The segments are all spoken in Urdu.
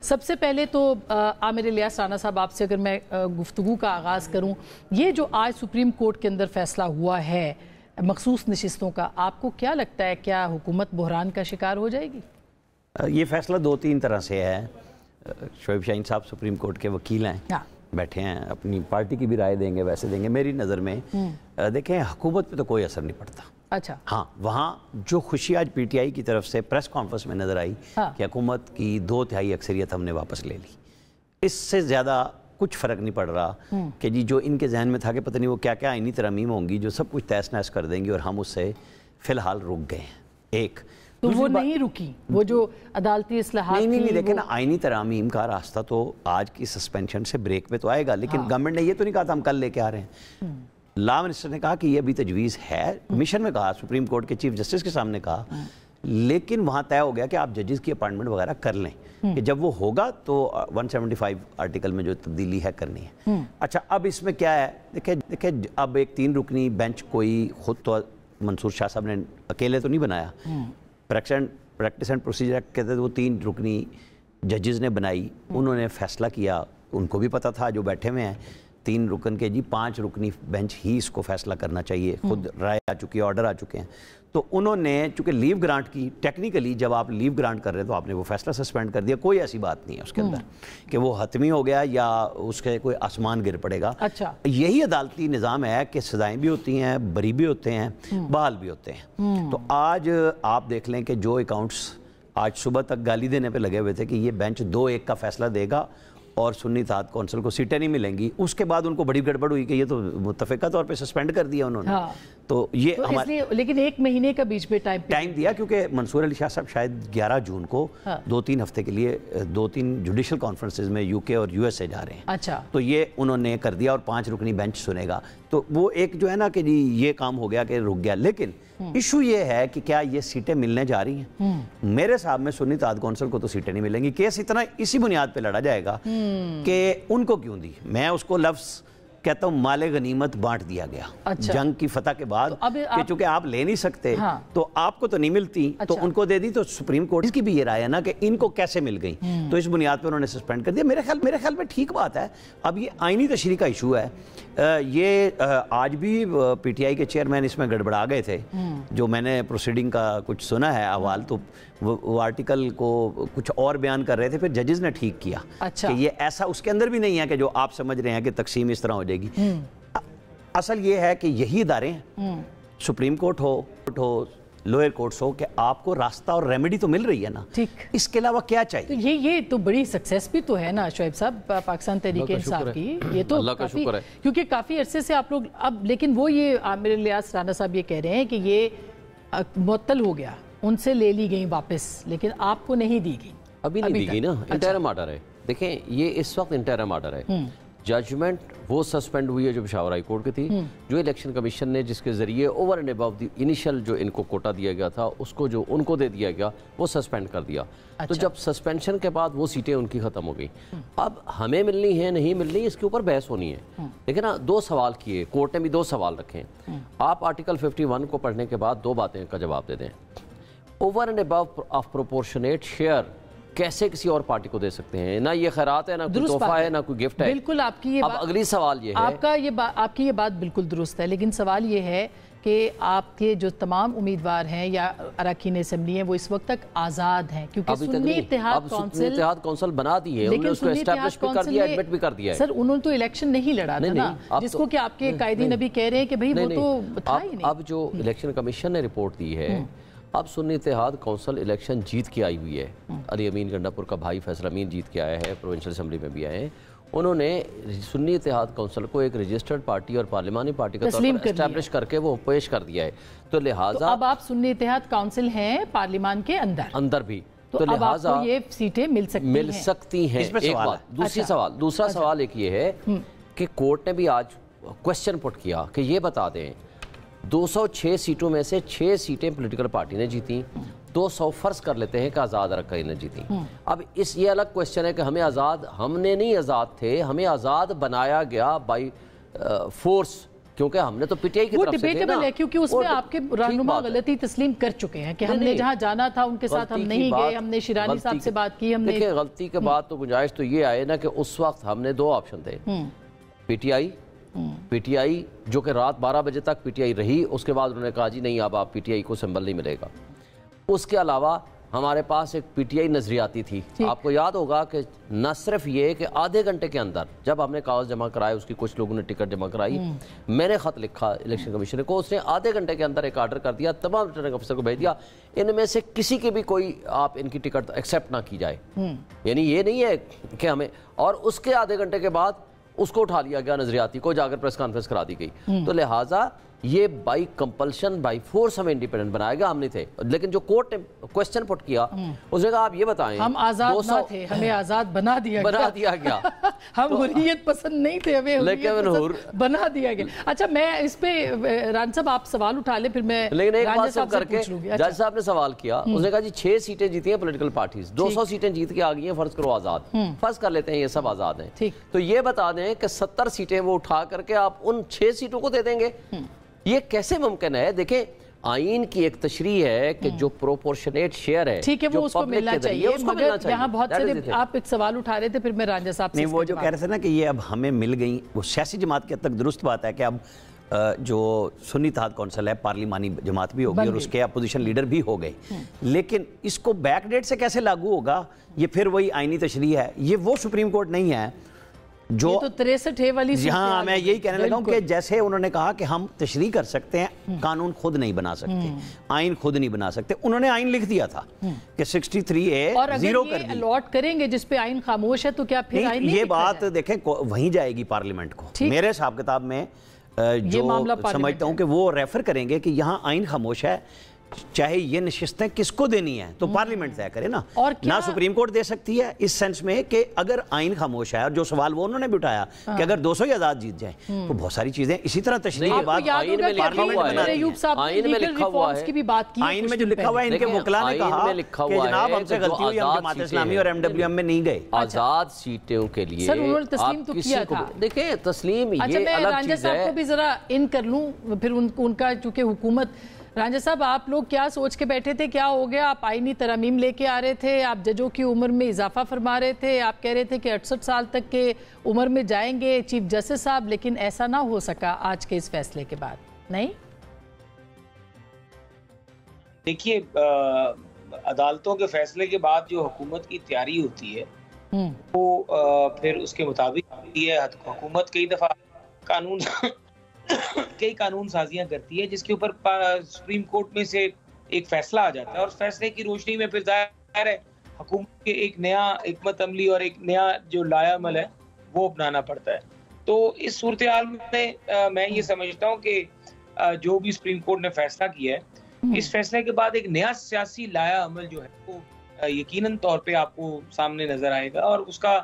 سب سے پہلے تو عامر الیاس رانا صاحب آپ سے اگر میں گفتگو کا آغاز کروں، یہ جو آج سپریم کورٹ کے اندر فیصلہ ہوا ہے مخصوص نشستوں کا، آپ کو کیا لگتا ہے کیا حکومت بحران کا شکار ہو جائے گی؟ یہ فیصلہ دو تین طرح سے ہے۔ شعیب شاہین صاحب سپریم کورٹ کے وکیل ہیں، بیٹھے ہیں، اپنی پارٹی کی بھی رائے دیں گے، ویسے دیں گے۔ میری نظر میں دیکھیں حکومت پہ تو کوئی اثر نہیں پڑتا۔ اچھا ہاں، وہاں جو خوشی آج پی ٹی آئی کی طرف سے پریس کانفرنس میں نظر آئی کہ حکومت کی 2/3 اکثریت ہم نے واپس لے لی، اس سے زیادہ کچھ فرق نہیں پڑ رہا کہ جی جو ان کے ذہن میں تھا کہ پتہ نہیں وہ کیا کیا آئینی ترامیم ہوں گی جو سب کچھ تہس نہس کر دیں گی، اور ہم اس سے فی الحال رک گئے ہیں۔ ایک تو وہ نہیں رکی، وہ جو عدالتی اصلاحات نہیں دیکھیں نا، آئینی ترامیم کا راستہ تو آج کی سسپینشن سے بریک پہ تو آئے گا، لیکن گورنمنٹ نے یہ تو نہیں کہا تھا ہم کل لے کے آ رہے ہیں۔ لا منسٹر نے کہا کہ یہ ابھی تجویز ہے، کمیشن میں کہا، سپریم کورٹ کے چیف جسٹس کے سامنے کہا، لیکن وہاں طے ہو گیا کہ آپ ججز کی اپائنٹمنٹ وغیرہ کر لیں کہ جب وہ ہوگا تو 175 آرٹیکل میں جو تبدیلی ہے کرنی ہے۔ اچھا اب اس میں کیا ہے، دیکھیں اب ایک 3 رکنی بینچ کوئی خود تو منصور شاہ صاحب نے اکیلے تو نہیں بنایا، پریکٹس اینڈ پروسیجر ایکٹ کے تحت وہ 3 رکنی ججز نے بنائی، انہوں نے فیصلہ کیا، ان کو بھی پتہ تھا جو بیٹھے ہوئے ہیں 3 رکن کے، جی 5 رکنی بینچ ہی اس کو فیصلہ کرنا چاہیے، خود رائے آ چکی ہے، آرڈر آ چکے ہیں، تو انہوں نے چونکہ لیو گرانٹ کی، ٹیکنیکلی جب آپ لیو گرانٹ کر رہے تو آپ نے وہ فیصلہ سسپینڈ کر دیا، کوئی ایسی بات نہیں ہے اس کے اندر کہ وہ حتمی ہو گیا یا اس کے کوئی آسمان گر پڑے گا۔ اچھا یہی عدالتی نظام ہے کہ سزائیں بھی ہوتی ہیں، بری بھی ہوتے ہیں، بحال بھی ہوتے ہیں۔ تو آج آپ دیکھ لیں کہ جو اکاؤنٹس آج صبح تک گالی دینے پہ لگے ہوئے تھے کہ یہ بینچ 2-1 کا فیصلہ دے گا اور سنی اتحاد کونسل کو سیٹیں نہیں ملیں گی، اس کے بعد ان کو بڑی گڑبڑ ہوئی کہ یہ تو متفقہ طور پہ سسپینڈ کر دیا انہوں نے۔ تو یہ ہمارے لیکن 1 مہینے کا بیچ میں ٹائم دیا، کیونکہ منصور علی شاہ صاحب شاید 11 جون کو 2-3 ہفتے کے لیے 2-3 جوڈیشل کانفرنسز میں UK اور US سے جا رہے ہیں۔ اچھا تو یہ انہوں نے کر دیا اور 5 رکنی بینچ سنے گا، تو وہ ایک جو ہے نا کہ جی یہ کام ہو گیا کہ رک گیا۔ لیکن ایشو یہ ہے کہ کیا یہ سیٹیں ملنے جا رہی ہیں؟ میرے حساب میں سنی اتحاد کونسل کو تو سیٹیں نہیں ملیں گی، کیس اتنا اسی بنیاد پہ لڑا جائے گا کہ ان کو کیوں دی، میں اس کو لفظ کہتا ہوں مال غنیمت بانٹ دیا گیا جنگ کی فتح کے بعد، کہ چونکہ آپ لے نہیں سکتے تو آپ کو تو نہیں ملتی تو ان کو دے دی، تو سپریم کورٹ کی بھی یہ رائے ہے نا کہ ان کو کیسے مل گئی، تو اس بنیاد پہ انہوں نے سسپینڈ کر دیا۔ میرے خیال میں ٹھیک بات ہے۔ اب یہ آئینی تشریح کا ایشو ہے، یہ آج بھی پی ٹی آئی کے چیئرمین اس میں گڑبڑا گئے تھے، جو میں نے پروسیڈنگ کا کچھ سنا ہے احوال، تو وہ آرٹیکل کو کچھ اور بیان کر رہے تھے، پھر ججز نے ٹھیک کیا کہ یہ ایسا اس کے اندر بھی نہیں ہے کہ جو آپ سمجھ رہے ہیں کہ تقسیم اس طرح ہو جائے گی۔ اصل یہ ہے کہ یہی ادارے ہیں، سپریم کورٹ ہو لوئر کورٹس ہو، کہ آپ کو راستہ اور ریمیڈی تو مل رہی ہے نا، اس کے علاوہ کیا چاہیے؟ تو یہ تو بڑی سکسیس بھی تو ہے نا شعیب صاحب پاکستان تحریک انصاف کی، یہ تو اللہ کا شکر ہے، کیونکہ کافی عرصے سے آپ لوگ اب، لیکن وہ یہ عامر الیاس رانا صاحب یہ کہہ رہے ہیں کہ یہ معطل ہو گیا، ان سے لے لی گئی واپس، لیکن آپ کو نہیں دی گئی، ابھی نہیں دی گئی نا، انٹرم آرڈر ہے۔ دیکھیں یہ اس وقت انٹرم آرڈر ہے، ججمنٹ وہ سسپینڈ ہوئی ہے جو پشاور ہائی کورٹ کی تھی، جو الیکشن کمیشن نے جس کے ذریعے over and above the initial جو ان کو کوٹا دیا گیا تھا اس کو جو ان کو دے دیا گیا وہ سسپینڈ کر دیا۔ تو جب سسپینشن کے بعد وہ سیٹیں ان کی ختم ہو گئی، اب ہمیں ملنی ہے نہیں ملنی اس کے اوپر بحث ہونی ہے۔ لیکن نا 2 سوال کیے کورٹ نے بھی، 2 سوال رکھے، آپ آرٹیکل 51 کو پڑھنے کے بعد 2 باتیں کا جواب دے دیں۔ Over and above of proportionate share کیسے کسی اور پارٹی کو دے سکتے ہیں؟ نہ یہ خیرات ہے، نہ کوئی تحفہ ہے، نہ کوئی گفٹ ہے۔ بالکل آپ کی یہ اب اگلی سوال یہ ہے، آپ کی یہ بات بالکل درست ہے، لیکن سوال یہ ہے کہ آپ کے جو تمام امیدوار ہیں یا اراکین اسمبلی ہیں وہ اس وقت تک آزاد ہیں، کیونکہ سنی اتحاد کونسل بنا دی ہے، انہوں نے اس کو اسٹیبلش بھی کر دیا، ایڈمٹ بھی کر دیا ہے۔ سر انہوں نے تو الیکشن نہیں لڑا تھا نا، جس کو کہ آپ کے قائدین ابھی کہہ رہے ہیں کہ بھئی وہ تو تھا ہی نہیں۔ اب جو الیکشن کمیشن نے رپورٹ دی ہے، اب سنی اتحاد کونسل الیکشن جیت کے آئی ہوئی ہے، علی امین گنڈا پور کا بھائی فیصل امین جیت کے آیا ہے، پروونشل اسمبلی میں بھی آئے ہیں، انہوں نے سنی اتحاد کونسل کو ایک رجسٹرڈ پارٹی اور پارلیمانی پارٹی کا طور پر اسٹیبلش کر کے وہ پیش کر دیا ہے، تو لہٰذا اب آپ سنی اتحاد کونسل ہیں پارلیمان کے اندر بھی، تو لہٰذا یہ سیٹیں مل سکتی ہیں۔ ایک بات۔ دوسرا سوال ایک یہ ہے کہ کورٹ نے بھی آج کوشچن پٹ کیا کہ یہ بتا دیں 206 سیٹوں میں سے 6 سیٹیں پولیٹیکل پارٹی نے جیتی، 200 فرض کر لیتے ہیں کہ آزاد اراکین نے جیتی۔ اب یہ الگ کوشچن ہے کہ ہم نے نہیں آزاد تھے، ہمیں آزاد بنایا گیا بائی فورس کیونکہ ہم نے تو پی ٹی آئی کی طرف سے تھے نا. ڈیبیٹیبل ہے کیونکہ اس میں آپ کے رہنما غلطی تسلیم کر چکے ہیں کہ ہم نے جہاں جانا تھا ان کے ساتھ ہم نہیں گئے, ہم نے شیرانی صاحب سے بات کی, ہم نے دیکھیں غلطی کے بعد تو گنجائش تو یہ آئے نا کہ اس وقت ہم نے 2 آپشن تھے, پی ٹی آئی جو کہ رات 12 بجے تک پی ٹی آئی رہی, اس کے بعد انہوں نے کہا جی نہیں اب آپ پی ٹی آئی کو سمبل نہیں ملے گا. اس کے علاوہ ہمارے پاس ایک پی ٹی آئی نظریاتی تھی. آپ کو یاد ہوگا کہ نہ صرف یہ کہ آدھے گھنٹے کے اندر جب ہم نے کاغذ جمع کرائے, اس کی کچھ لوگوں نے ٹکٹ جمع کرائی, میں نے خط لکھا الیکشن کمیشنر کو, اس نے آدھے گھنٹے کے اندر ایک آرڈر کر دیا, تمام ریٹرننگ افسر کو بھیج دیا, ان میں سے کسی کی بھی کوئی آپ ان کی ٹکٹ ایکسیپٹ نہ کی جائے. یعنی یہ نہیں ہے کہ ہمیں, اور اس کے آدھے گھنٹے کے بعد اس کو اٹھا لیا گیا نظریاتی کو, جا کر پریس کانفرنس کرا دی گئی. تو لہٰذا یہ بائی کمپلشن بائی فورس ہمیں انڈیپینڈنٹ بنایا گیا, ہم نہیں تھے. لیکن جو کورٹ نے کوسچن پٹ کیا اس نے کہا آپ یہ بتائیں ہم آزاد نہ تھے, ہمیں آزاد بنا دیا گیا. ہم حریت پسند نہیں تھے, ہمیں حریت بنا دیا گیا. اچھا میں اس پہ ران صاحب آپ سوال اٹھا لیں, پھر میں لیکن ایک بات سب کر کے جج صاحب نے سوال کیا, اس نے کہا جی 6 سیٹیں جیتی ہیں پولیٹیکل پارٹیز, 200 سیٹیں جیت کے آ گئی ہیں, فرض کرو آزاد, فرض کر لیتے ہیں یہ سب آزاد ہیں, تو یہ بتا دیں کہ 70 سیٹیں وہ اٹھا کر کے آپ ان 6 سیٹوں کو دے دیں گے. یہ کیسے ممکن ہے؟ دیکھیں آئین کی ایک تشریح ہے کہ جو پروپورشنیٹ شیئر ہے, ٹھیک ہے وہ اس کو ملنا چاہیے, مگر یہاں بہت سے آپ ایک سوال اٹھا رہے تھے, پھر میں رانجھا صاحب سے نہیں وہ جو کہہ رہے تھے نا کہ یہ اب ہمیں مل گئی, وہ سیاسی جماعت کی حد تک درست بات ہے کہ اب جو سنی اتحاد کونسل ہے پارلیمانی جماعت بھی ہوگی اور اس کے اپوزیشن لیڈر بھی ہو گئے, لیکن اس کو بیک ڈیٹ سے کیسے لاگو ہوگا, یہ پھر وہی آئینی تشریح ہے, یہ وہ سپریم کورٹ نہیں ہے جو تو 63 والی. ہاں میں یہی کہنے لگا ہوں کہ جیسے انہوں نے کہا کہ ہم تشریح کر سکتے ہیں, قانون خود نہیں بنا سکتے, آئین خود نہیں بنا سکتے, انہوں نے آئین لکھ دیا تھا کہ 63A اور اگر 0 کر یہ دی. الاٹ کریں گے جس پہ آئین خاموش ہے تو کیا پھر آئین نہیں یہ بات دیکھیں وہیں جائے گی پارلیمنٹ کو. میرے حساب کتاب میں جو سمجھتا ہوں کہ وہ ریفر کریں گے کہ یہاں آئین خاموش ہے, چاہے یہ نشستیں کس کو دینی ہیں تو پارلیمنٹ طے کرے نا, نہ سپریم کورٹ دے سکتی ہے, اس سینس میں کہ اگر آئین خاموش ہے, اور جو سوال وہ انہوں نے بھی اٹھایا کہ اگر 200 ہی آزاد جیت جائیں تو بہت ساری چیزیں اسی طرح تشریح کے بعد آئین میں لکھا ہوا ہے, آئین میں لکھا ہوا ہے, آئین میں جو لکھا ہوا ہے ان کے وکلا نے کہا کہ جناب ہم سے غلطی ہوئی, ہم جماعت اسلامی اور MWM میں نہیں گئے. آزاد سیٹوں کے لیے سر انہوں نے تسلیم تو کیا تھا. دیکھیں تسلیم یہ الگ چیز ہے. اچھا میں رانجھا صاحب کو بھی ذرا ان کر لوں, پھر ان کا چونکہ حکومت, رانجھا صاحب آپ لوگ کیا سوچ کے بیٹھے تھے, کیا ہو گیا؟ آپ آئینی ترامیم لے کے آ رہے تھے, آپ ججوں کی عمر میں اضافہ فرما رہے تھے, آپ کہہ رہے تھے کہ 68 سال تک کے عمر میں جائیں گے چیف جسٹس صاحب, لیکن ایسا نہ ہو سکا آج کے اس فیصلے کے بعد, نہیں؟ دیکھیے عدالتوں کے فیصلے کے بعد جو حکومت کی تیاری ہوتی ہے وہ پھر اس کے مطابق ہوتی ہے. حکومت کئی دفعہ کئی قانون سازیاں کرتی ہے جس کے اوپر سپریم کورٹ میں سے ایک فیصلہ آ جاتا ہے, اور فیصلے کی روشنی میں پھر ظاہر ہے حکومت کے ایک نیا حکمت عملی اور ایک نیا جو لائحہ عمل ہے وہ اپنانا پڑتا ہے. تو اس صورتحال میں یہ سمجھتا ہوں کہ جو بھی سپریم کورٹ نے فیصلہ کیا ہے, اس فیصلے کے بعد ایک نیا سیاسی لائحہ عمل جو ہے وہ یقیناً طور پہ آپ کو سامنے نظر آئے گا, اور اس کا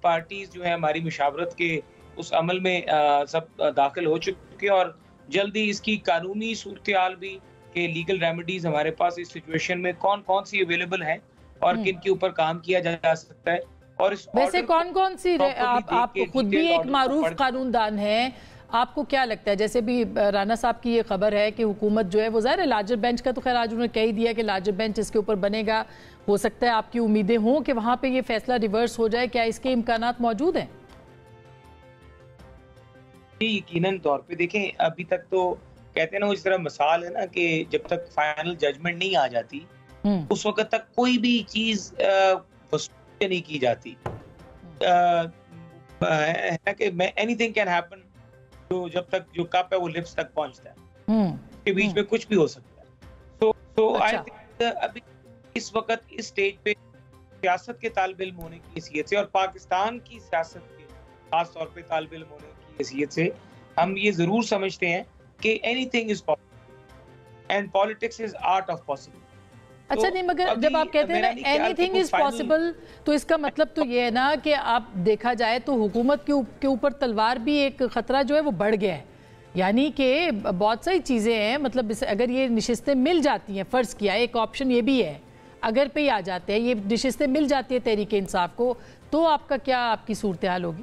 پارٹیز جو ہے ہماری مشاورت کے اس عمل میں سب داخل ہو چکے, اور جلدی اس کی قانونی صورتحال بھی کہ لیگل ریمیڈیز ہمارے پاس اس سچویشن میں کون سی اویلیبل ہیں اور کن کے اوپر کام کیا جا سکتا ہے. اور ویسے کون سی, آپ خود بھی ایک معروف قانون دان ہیں, آپ کو کیا لگتا ہے, جیسے بھی رانا صاحب کی یہ خبر ہے کہ حکومت جو ہے وہ ظاہر ہے لارجر بینچ کا تو خیر آج انہوں نے کہہ دیا کہ لارجر بینچ اس کے اوپر بنے گا, ہو سکتا ہے آپ کی امیدیں ہوں کہ وہاں پہ یہ فیصلہ ریورس ہو جائے, کیا اس کے امکانات موجود ہیں؟ یقیناً طور پہ دیکھیں ابھی تک تو کہتے ہیں نا وہ اس طرح مثال ہے نا کہ جب تک فائنل ججمنٹ نہیں آ جاتی اس وقت تک کوئی بھی چیز نہیں کی جاتی ہے کہ اینی تھنگ کین ہیپن, جو جب تک جو کپ ہے وہ لپس تک پہنچتا ہے اس کے بیچ میں کچھ بھی ہو سکتا ہے. تو آئی تھنک ابھی اس وقت اس سٹیج پہ سیاست کے طالب علم ہونے کی حیثیت سے اور پاکستان کی سیاست کے خاص طور پہ طالب علم ہونے کی حیثیت سے ہم یہ ضرور سمجھتے ہیں کہ any thing is possible and politics is art of possible. اچھا نہیں, مگر جب آپ کہتے ہیں نا اینی تھنگ از پاسبل تو اس کا مطلب تو یہ ہے نا کہ آپ دیکھا جائے تو حکومت کے اوپر تلوار بھی ایک خطرہ جو ہے وہ بڑھ گیا ہے, یعنی کہ بہت ساری چیزیں ہیں, مطلب اگر یہ نشستیں مل جاتی ہیں, فرض کیا ایک آپشن یہ بھی ہے اگر پہ ہی آ جاتے ہیں, یہ نشستیں مل جاتی ہیں تحریک انصاف کو, تو آپ کا کیا آپ کی صورتحال ہوگی؟